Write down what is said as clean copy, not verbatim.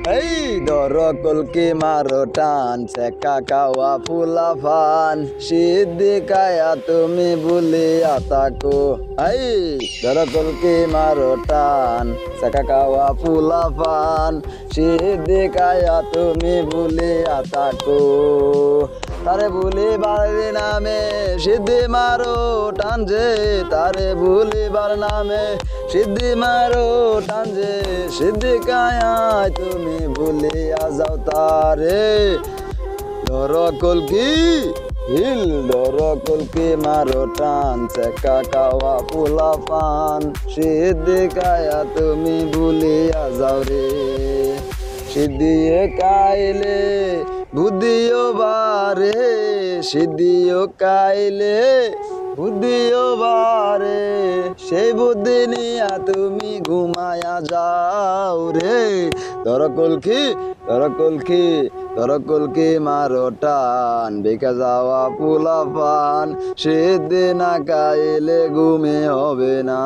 এই ধর কলকি মারো টান সেকা কাওয়া ফুলা ফান সিদ্ধি কায়া তুমি ভুলিয়া তাকো। এই ধর কলকি মারো টান সেকা কাওয়া ফুলা ফান সিদ্ধি কায়া তুমি ভুলিয়া তাকো। তারে ভুলিবার নামে সিদ্ধি মারো টান যে, তারে ভুলিবার নামে সিদ্ধি মারো টান যে, সিদ্ধি কায়ায় তুমি ভুলিয়া যাও তারে। ধর কলকি হিল ধর কলকি মারো টান সেকা কাওয়া ফুলা পান সিদ্ধি কায়া তুমি ভুলিয়া যাও রে। সিদ্ধিয়ে কাইলে বুদ্ধিও বারে, সিদ্ধিও কাইলে বুদ্ধিও বারে, সেই বুদ্ধি নিয়া তুমি ঘুমায়া যাও রে। ধর কলকি ধর কলকি ধর কলকি মারো টান বেঁকে যাওয়া পোলা পান সিদ্ধি না কাইলে ঘুমে হবে না।